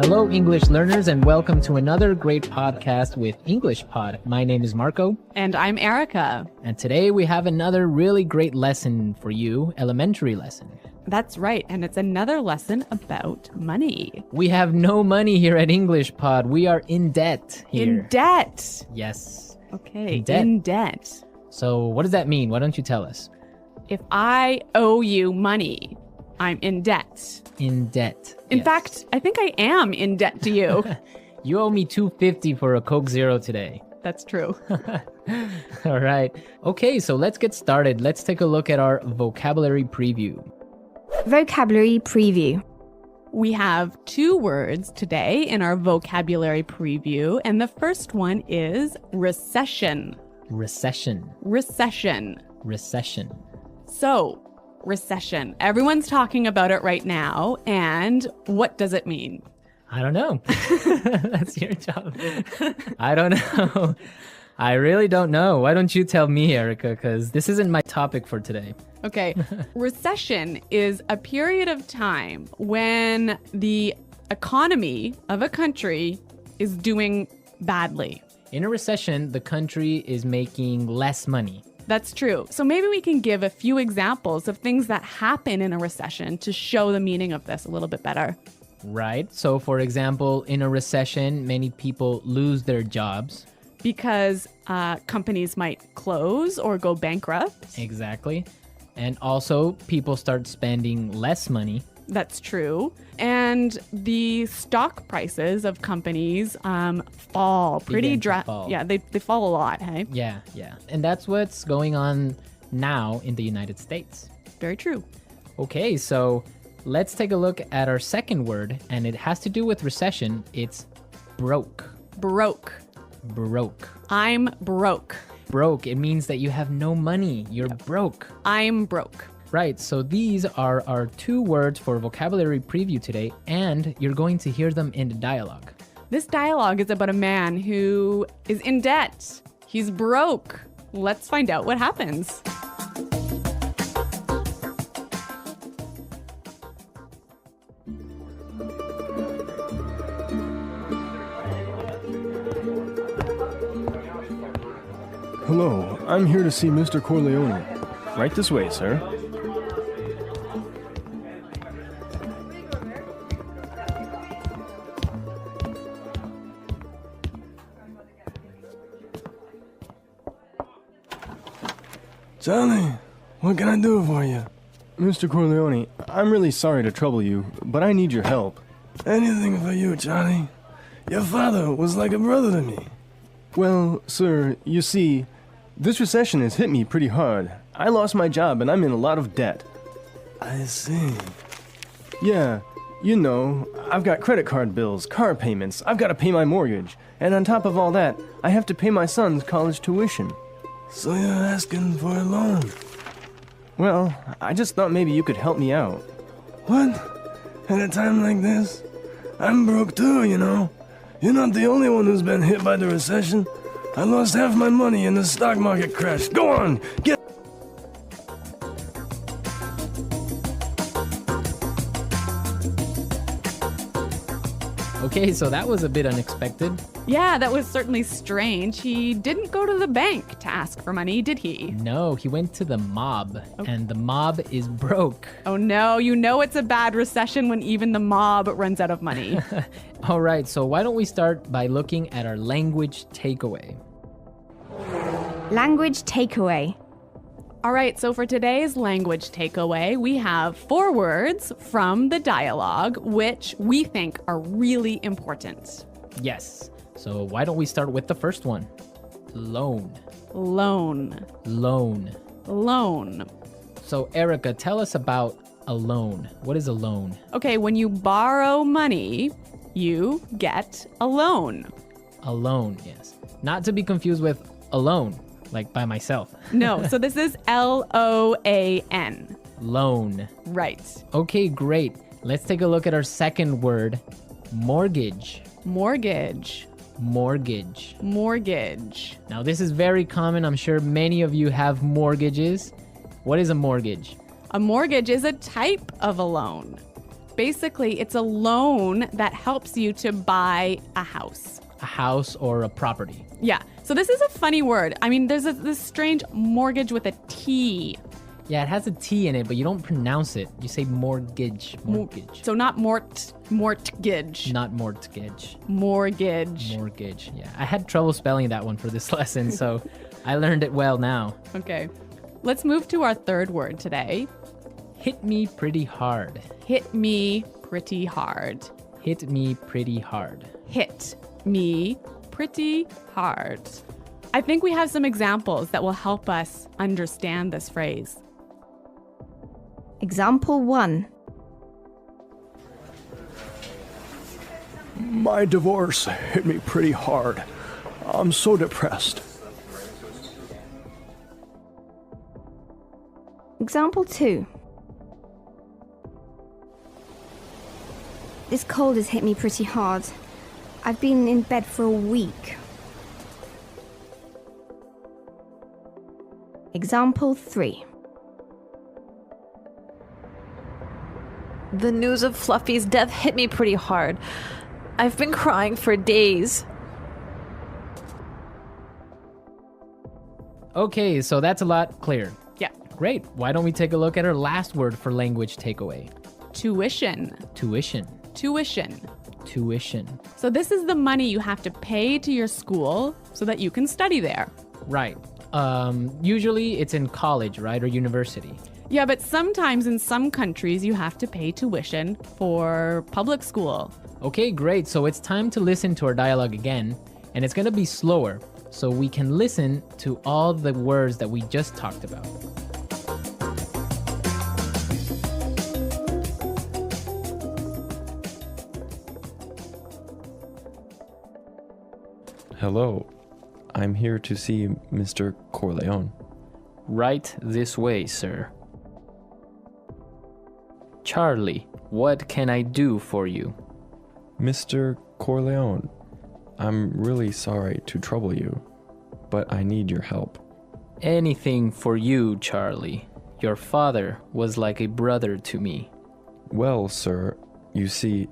Hello, English learners, and welcome to another great podcast with English Pod. My name is Marco. And I'm Erica. And today we have another really great lesson for you, elementary lesson. That's right, and it's another lesson about money. We have no money here at English Pod. We are in debt here. In debt. Yes. Okay, In debt. So what does that mean? Why don't you tell us? If I owe you money, I'm in debt. In debt. In yes. fact, I think I am in debt to you. You owe me $2.50 for a Coke Zero today. That's true. All right. Okay, so let's get started. Let's take a look at our vocabulary preview. Vocabulary preview. We have 2 words today in our vocabulary preview, and the first one is recession. Recession. Recession. Recession. So, recession. Everyone's talking about it right now, and what does it mean? I don't know. That's your job. I don't know. I really don't know. Why don't you tell me, Erica? Because this isn't my topic for today. Okay. Recession is a period of time when the economy of a country is doing badly. In a recession, the country is making less money. That's true. So maybe we can give a few examples of things that happen in a recession to show the meaning of this a little bit better. Right. So, for example, in a recession, many people lose their jobs. Because companies might close or go bankrupt. Exactly. And also, people start spending less money. That's true. And the stock prices of companies fall pretty drastically. Yeah, they fall a lot, hey? Yeah. And that's what's going on now in the United States. Very true. Okay, so let's take a look at our second word, and it has to do with recession. It's broke. Broke. Broke. I'm broke. Broke, it means that you have no money. You're broke. I'm broke. Right, so these are our 2 words for vocabulary preview today, and you're going to hear them in the dialogue. This dialogue is about a man who is in debt. He's broke. Let's find out what happens. Hello, I'm here to see Mr. Corleone. Right this way, sir. Johnny, what can I do for you? Mr. Corleone, I'm really sorry to trouble you, but I need your help. Anything for you, Johnny. Your father was like a brother to me. Well, sir, you see, this recession has hit me pretty hard. I lost my job and I'm in a lot of debt. I see. Yeah, you know, I've got credit card bills, car payments, I've got to pay my mortgage, and on top of all that, I have to pay my son's college tuition. So you're asking for a loan? Well, I just thought maybe you could help me out. What? At a time like this? I'm broke too, you know. You're not the only one who's been hit by the recession. I lost half my money in the stock market crash. Go on, get... Okay, so that was a bit unexpected. Yeah, that was certainly strange. He didn't go to the bank to ask for money, did he? No, he went to the mob, and the mob is broke. Oh no, you know it's a bad recession when even the mob runs out of money. All right, so why don't we start by looking at our language takeaway? Language takeaway. All right, so for today's language takeaway, we have 4 words from the dialogue, which we think are really important. Yes, so why don't we start with the first one? Loan. Loan. Loan. Loan. So Erica, tell us about a loan. What is a loan? Okay, when you borrow money, you get a loan. A loan, yes. Not to be confused with alone, like by myself. No, so this is L-O-A-N. Loan. Right. Okay, great. Let's take a look at our second word, mortgage. Mortgage. Mortgage. Mortgage. Now, this is very common. I'm sure many of you have mortgages. What is a mortgage? A mortgage is a type of a loan. Basically, it's a loan that helps you to buy a house. A house or a property. Yeah. So this is a funny word. I mean, there's this strange mortgage with a T. Yeah, it has a T in it, but you don't pronounce it. You say mortgage. Mortgage. So not mortgage. Not mortgage. Mortgage. Mortgage. Yeah. I had trouble spelling that one for this lesson, so I learned it well now. Okay. Let's move to our third word today. Hit me pretty hard. Hit me pretty hard. Hit me pretty hard. Hit me pretty hard. I think we have some examples that will help us understand this phrase. Example 1. My divorce hit me pretty hard. I'm so depressed. Example 2. This cold has hit me pretty hard. I've been in bed for a week. Example 3. The news of Fluffy's death hit me pretty hard. I've been crying for days. Okay, so that's a lot clearer. Yeah. Great. Why don't we take a look at our last word for language takeaway? Tuition. Tuition. Tuition. Tuition. So this is the money you have to pay to your school so that you can study there. Right. Usually it's in college, right? Or university. Yeah, but sometimes in some countries you have to pay tuition for public school. Okay, great. So it's time to listen to our dialogue again, and it's going to be slower so we can listen to all the words that we just talked about. Hello, I'm here to see Mr. Corleone. Right this way, sir. Charlie, what can I do for you? Mr. Corleone, I'm really sorry to trouble you, but I need your help. Anything for you, Charlie. Your father was like a brother to me. Well, sir, you see,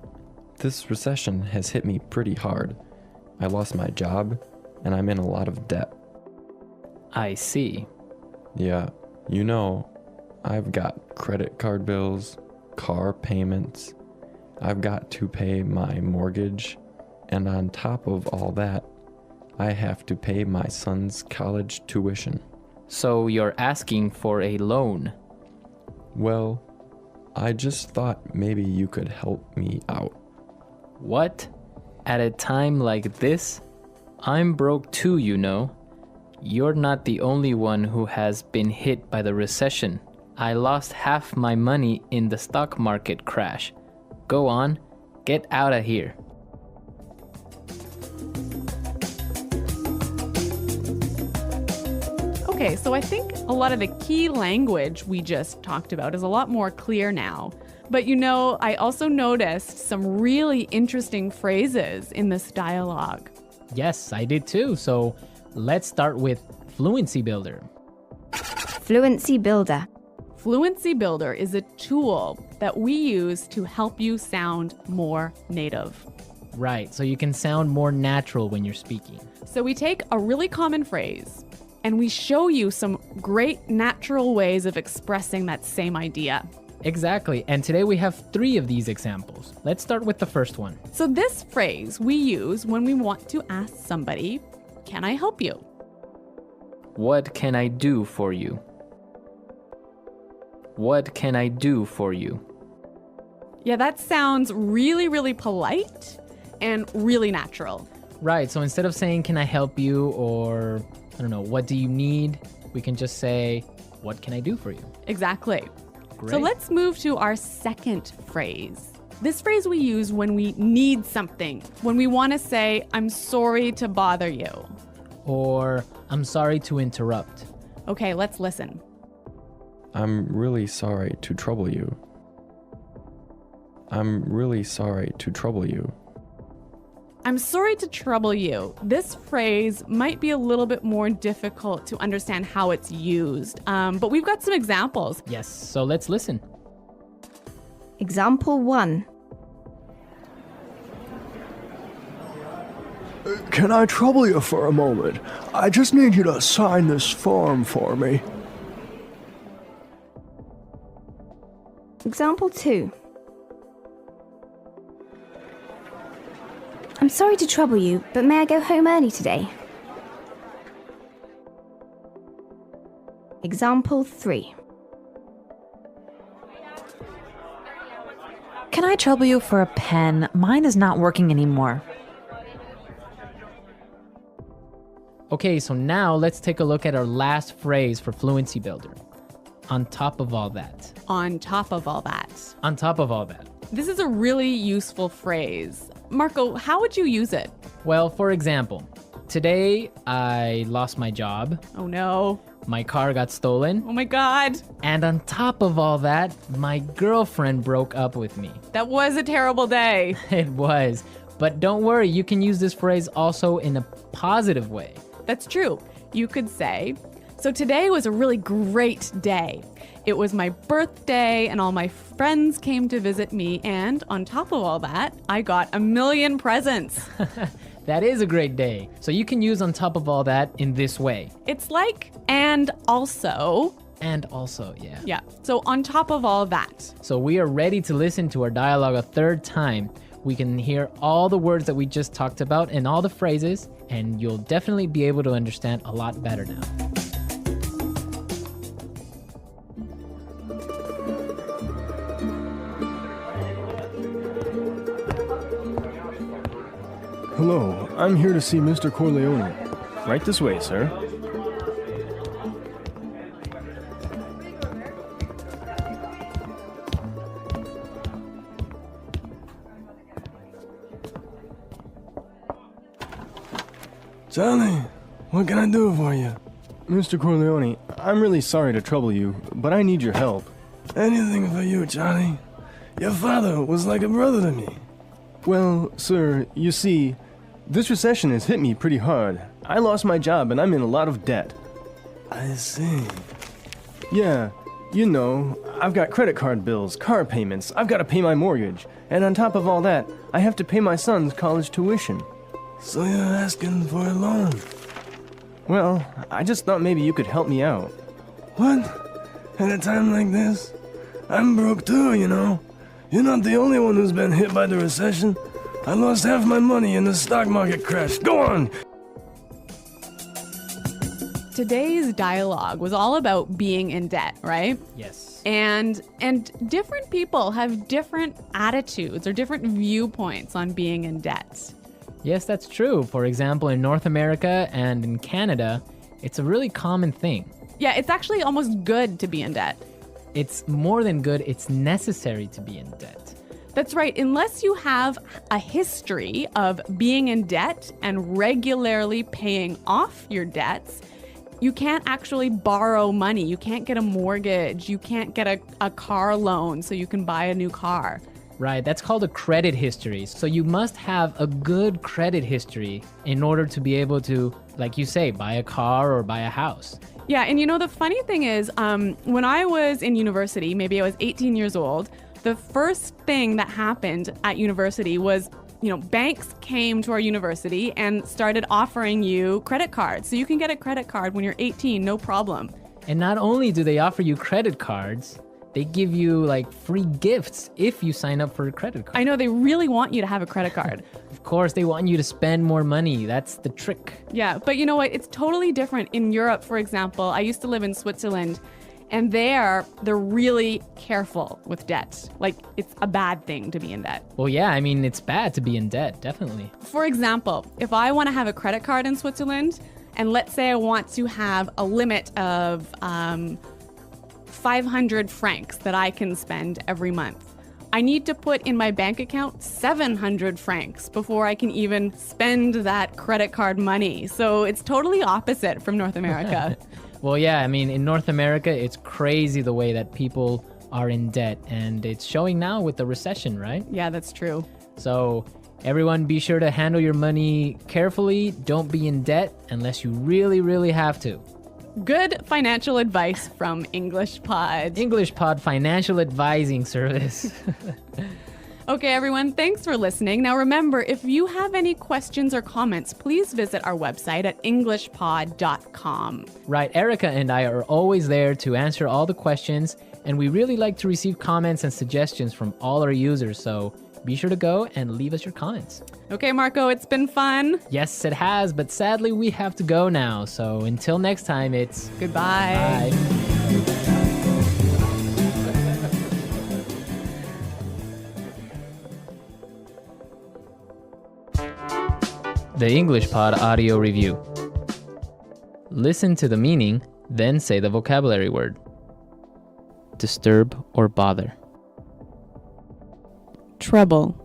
this recession has hit me pretty hard. I lost my job, and I'm in a lot of debt. I see. Yeah, you know, I've got credit card bills, car payments, I've got to pay my mortgage, and on top of all that, I have to pay my son's college tuition. So you're asking for a loan? Well, I just thought maybe you could help me out. What? At a time like this? I'm broke too, you know. You're not the only one who has been hit by the recession. I lost half my money in the stock market crash. Go on, get out of here. Okay, so I think a lot of the key language we just talked about is a lot more clear now. But you know, I also noticed some really interesting phrases in this dialogue. Yes, I did too. So let's start with Fluency Builder. Fluency Builder. Fluency Builder is a tool that we use to help you sound more native. Right, so you can sound more natural when you're speaking. So we take a really common phrase and we show you some great natural ways of expressing that same idea. Exactly, and today we have 3 of these examples. Let's start with the first one. So this phrase we use when we want to ask somebody, "Can I help you?" What can I do for you? What can I do for you? Yeah, that sounds really, really polite and really natural. Right, so instead of saying, can I help you, or, I don't know, what do you need? We can just say, what can I do for you? Exactly. Great. So let's move to our second phrase. This phrase we use when we need something, when we want to say, I'm sorry to bother you. Or, I'm sorry to interrupt. Okay, let's listen. I'm really sorry to trouble you. I'm really sorry to trouble you. I'm sorry to trouble you. This phrase might be a little bit more difficult to understand how it's used, but we've got some examples. Yes, so let's listen. Example 1. Can I trouble you for a moment? I just need you to sign this form for me. Example 2. I'm sorry to trouble you, but may I go home early today? Example 3. Can I trouble you for a pen? Mine is not working anymore. Okay, so now let's take a look at our last phrase for Fluency Builder. On top of all that. On top of all that. On top of all that. This is a really useful phrase. Marco, how would you use it? Well, for example, today I lost my job, Oh no. my car got stolen, Oh my God. and on top of all that, my girlfriend broke up with me. That was a terrible day. It was. But don't worry, you can use this phrase also in a positive way. That's true. You could say, so today was a really great day. It was my birthday and all my friends came to visit me, and on top of all that, I got a million presents. That is a great day. So you can use on top of all that in this way. It's like, and also. And also, yeah. Yeah, so on top of all that. So we are ready to listen to our dialogue a third time. We can hear all the words that we just talked about and all the phrases, and you'll definitely be able to understand a lot better now. Hello, I'm here to see Mr. Corleone. Right this way, sir. Charlie, what can I do for you? Mr. Corleone, I'm really sorry to trouble you, but I need your help. Anything for you, Charlie. Your father was like a brother to me. Well, sir, you see, this recession has hit me pretty hard. I lost my job and I'm in a lot of debt. I see. Yeah, you know, I've got credit card bills, car payments, I've got to pay my mortgage, and on top of all that, I have to pay my son's college tuition. So you're asking for a loan? Well, I just thought maybe you could help me out. What? At a time like this? I'm broke too, you know. You're not the only one who's been hit by the recession. I lost half my money in the stock market crash. Go on! Today's dialogue was all about being in debt, right? Yes. And different people have different attitudes or different viewpoints on being in debt. Yes, that's true. For example, in North America and in Canada, it's a really common thing. Yeah, it's actually almost good to be in debt. It's more than good, it's necessary to be in debt. That's right. Unless you have a history of being in debt and regularly paying off your debts, you can't actually borrow money. You can't get a mortgage. You can't get a car loan so you can buy a new car. Right, that's called a credit history. So you must have a good credit history in order to be able to, like you say, buy a car or buy a house. Yeah, and you know, the funny thing is, when I was in university, maybe I was 18 years old, the first thing that happened at university was, you know, banks came to our university and started offering you credit cards. So you can get a credit card when you're 18, no problem. And not only do they offer you credit cards, they give you like free gifts if you sign up for a credit card. I know they really want you to have a credit card. Of course, they want you to spend more money. That's the trick. Yeah, but you know what? It's totally different. In Europe, for example, I used to live in Switzerland, and they're really careful with debt. Like, it's a bad thing to be in debt. Well, yeah, I mean, it's bad to be in debt, definitely. For example, if I want to have a credit card in Switzerland, and let's say I want to have a limit of 500 francs that I can spend every month, I need to put in my bank account 700 francs before I can even spend that credit card money. So it's totally opposite from North America. Well, yeah, I mean, in North America, it's crazy the way that people are in debt, and it's showing now with the recession, right? Yeah, that's true. So everyone be sure to handle your money carefully. Don't be in debt unless you really, really have to. Good financial advice from English Pod. English Pod Financial Advising Service. Okay, everyone, thanks for listening. Now remember, if you have any questions or comments, please visit our website at englishpod.com. Right, Erica and I are always there to answer all the questions, and we really like to receive comments and suggestions from all our users, so be sure to go and leave us your comments. Okay, Marco, it's been fun. Yes, it has, but sadly we have to go now, so until next time, it's Goodbye. bye. The English Pod Audio Review. Listen to the meaning, then say the vocabulary word. Disturb or bother. Trouble.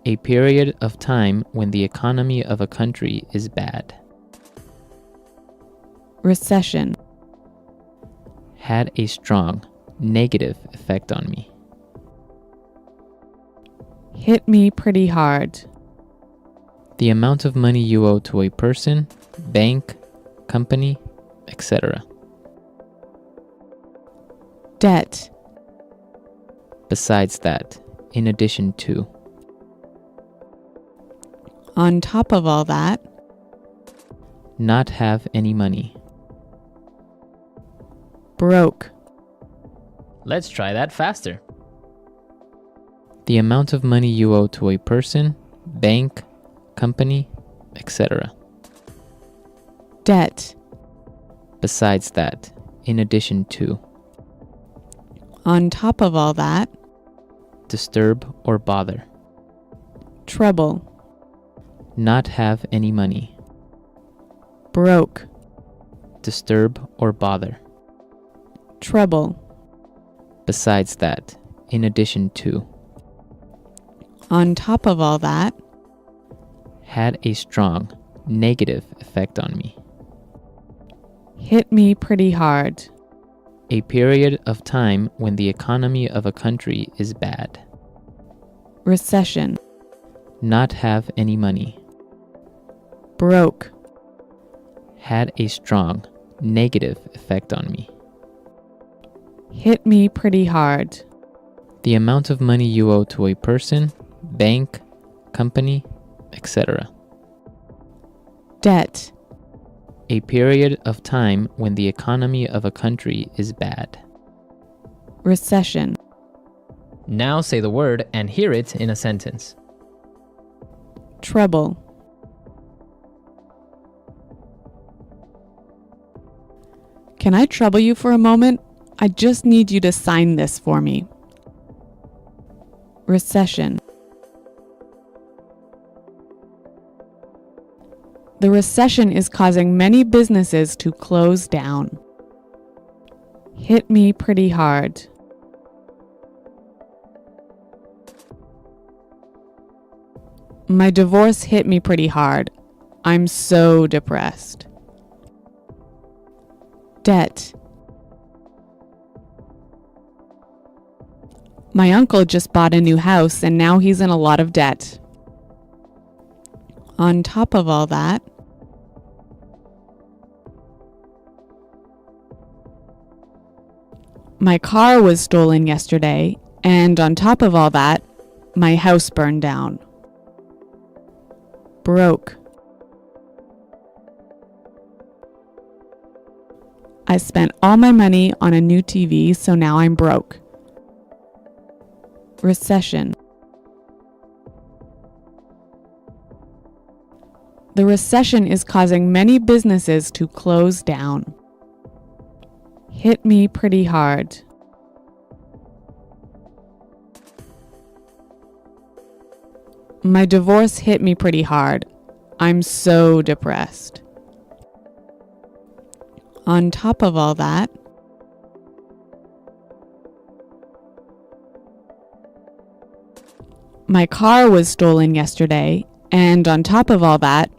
A period of time when the economy of a country is bad. Recession. Had a strong negative effect on me. Hit me pretty hard. The amount of money you owe to a person, bank, company, etc. Debt. Besides that, in addition to. On top of all that. Not have any money. Broke. Let's try that faster. The amount of money you owe to a person, bank, company, etc. Debt. Besides that, in addition to. On top of all that. Disturb or bother. Trouble. Not have any money. Broke. Disturb or bother. Trouble. Besides that, in addition to. On top of all that. Had a strong negative effect on me. Hit me pretty hard. A period of time when the economy of a country is bad. Recession. Not have any money. Broke. Had a strong negative effect on me. Hit me pretty hard. The amount of money you owe to a person, bank, company, etc. Debt. A period of time when the economy of a country is bad. Recession. Now say the word and hear it in a sentence. Trouble. Can I trouble you for a moment? I just need you to sign this for me. Recession. The recession is causing many businesses to close down. Hit me pretty hard. My divorce hit me pretty hard. I'm so depressed. Debt. My uncle just bought a new house and now he's in a lot of debt. On top of all that, my car was stolen yesterday, and on top of all that, my house burned down. Broke. I spent all my money on a new TV, so now I'm broke. Recession. The recession is causing many businesses to close down. Hit me pretty hard. My divorce hit me pretty hard. I'm so depressed. On top of all that, my car was stolen yesterday, and on top of all that,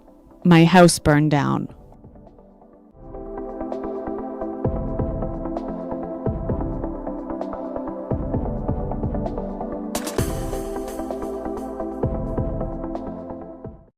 my house burned down.